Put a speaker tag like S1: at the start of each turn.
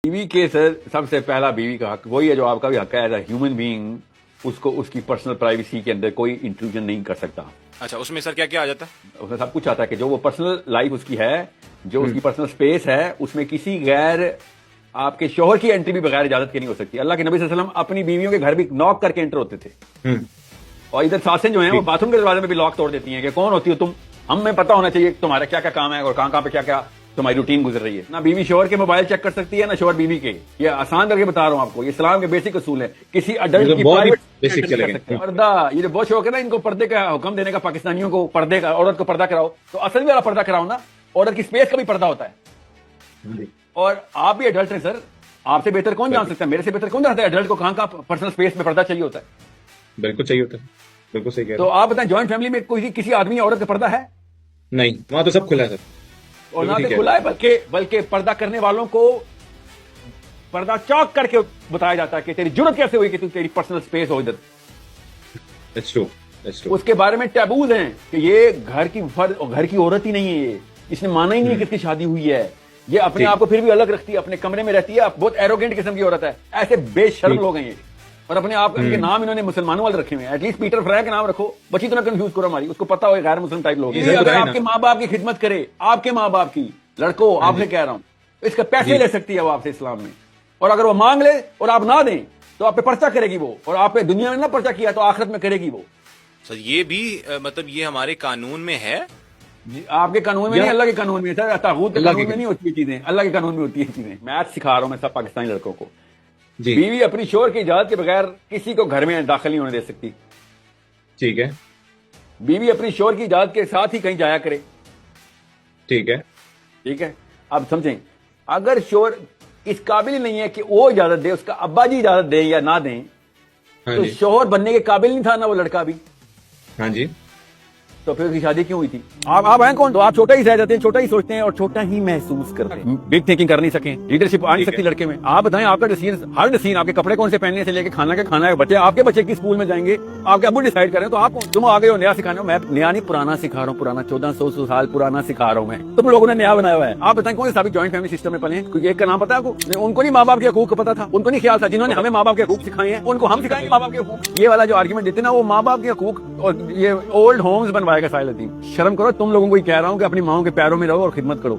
S1: बीवी के सर सबसे पहला बीवी का हक वही है जो आपका भी हक है एज अ ह्यूमन बीइंग। उसको उसकी पर्सनल प्राइवेसी के अंदर कोई इंट्रूजन नहीं कर सकता।
S2: अच्छा, उसमें सर क्या क्या आ जाता है?
S1: उसमें सब कुछ आता है कि जो वो पर्सनल लाइफ उसकी है, जो उसकी पर्सनल स्पेस है, उसमें किसी गैर आपके शोहर की एंट्री भी बगैर इजाजत के नहीं हो सकती। अल्लाह के नबी सल्लल्लाहु अलैहि वसल्लम अपनी बीवियों के घर भी नॉक करके एंटर होते थे। और इधर सासें जो हैं वो बाथरूम के दरवाजे में भी लॉक तोड़ देती हैं कि कौन होती हो तुम, हमें पता होना चाहिए तुम्हारा क्या क्या काम है और कहां पे क्या क्या तुम्हारी रूटीन गुजर रही है। ना बीवी शोहर के मोबाइल चेक कर सकती है ना शोहर बीवी के। ये आसान करके बता रहा हूं आपको, ये इस्लाम के बेसिक असूल है। किसी अडल्ट की प्राइवेट पर्दा, ये जो बहुत शौक है ना इनको पर्दे का हुक्म देने का, पाकिस्तानियों को पर्दे का, औरत को पर्दा कराओ तो असल वाला पर्दा कराओ ना। औरत की स्पेस का भी पर्दा होता है। और आप भी अडल्ट हैं सर, आपसे बेहतर कौन जान सकता है, मेरे से बेहतर कौन जानता है अडल्ट को कहां कहां पर्सनल स्पेस में पर्दा चाहिए होता है।
S3: बिल्कुल चाहिए होता है, बिल्कुल सही कह रहे
S1: तो आप बताएं जॉइंट फैमिली में कोई किसी आदमी या औरत का पर्दा है?
S3: नहीं, वहां तो सब खुला है सर।
S1: और ना तो खुला है बल्कि पर्दा करने वालों को पर्दा चौक करके बताया जाता है कि तेरी जुर्रत कैसे हुई कि तू तेरी पर्सनल स्पेस हो इधर।
S3: That's true, that's true.
S1: उसके बारे में टैबूज हैं कि ये घर की फर्द और घर की औरत ही नहीं है, ये इसने माना ही नहीं है कि इसकी शादी हुई है। ये अपने आप को फिर भी अलग रखती है, अपने कमरे में रहती है, बहुत एरोगेंट किस्म की औरत है। ऐसे बेशर्म लोग हैं ये। और अपने आप के नाम इन्होंने मुसलमानों वाले रखे हुए हैं। एटलीस्ट पीटर फ्राई के नाम रखो, बच्ची तो ना कंफ्यूज करो हमारी, उसको पता हो गैर मुस्लिम टाइप लोग। अगर आपके माँ बाप की खिदमत करे, आपके माँ बाप की, लड़को आपसे कह रहा हूं, इसका पैसे ले सकती है वो आपसे इस्लाम में। और अगर वो मांग ले और आप ना दें तो आप पे पर्चा करेगी वो, और आप पे दुनिया में ना पर्चा किया तो आखिरत में करेगी वो।
S2: सर ये भी मतलब ये हमारे कानून में है?
S1: आपके कानून में नहीं, अल्लाह के कानून में। सर तागूत के कानून में नहीं होती है चीजें, अल्लाह के कानून में होती है चीजें। मैथ सिखा रहा हूं मैं सब पाकिस्तानी लड़कों को। बीवी अपनी शोहर की इजाजत के बगैर किसी को घर में दाखिल नहीं होने दे सकती।
S3: ठीक है।
S1: बीवी अपनी शोहर की इजाजत के साथ ही कहीं जाया करे।
S3: ठीक है,
S1: ठीक है। अब समझें, अगर शोहर इस काबिल ही नहीं है कि वो इजाजत दे, उसका अब्बा जी इजाजत दे या ना दें, तो शोहर बनने के काबिल नहीं था ना वो लड़का भी।
S3: हाँ जी।
S1: तो फिर उसकी शादी क्यों हुई थी? आप हैं कौन? तो आप छोटा ही रह जाते हैं, छोटा ही सोचते हैं और छोटा ही महसूस करते हैं। बिग थिंकिंग कर नहीं सके, लीडरशिप आ नहीं सकती लड़के में। आप बताएं आपका डिसीजन, हर डिसीजन, आपके कपड़े कौन से पहनने से लेके खाना के खाना है, बच्चे आपके बच्चे की स्कूल में जाएंगे, आपके अब्बू डिसाइड करें। तो आप तुम आ गए हो नया सिखाने, मैं नया नहीं पुराना सिखा रहा हूँ, पुराना 1400 साल पुराना सिखा रहा हूँ मैं। तुम लोगों ने नया बनाया हुआ है। आप बताएं कौन से जॉइंट फैमिली सिस्टम में पले हैं? क्योंकि एक का नाम पता है आपको? उनको नहीं माँ बाप के हकूक का पता था, उनको नहीं ख्याल था। जिन्होंने हमें माँ बाप के हकूक सिखाए हैं उनको हम सिखाएंगे माँ बाप के हकूक। ये वाला जो आर्ग्यूमेंट देते ना, वो माँ बाप के हकूक और ये ओल्ड होम्स बनवाएगा साहिल अतीम। शर्म करो, तुम लोगों को ही कह रहा हूँ कि अपनी माओं के पैरों में रहो और खिदमत करो।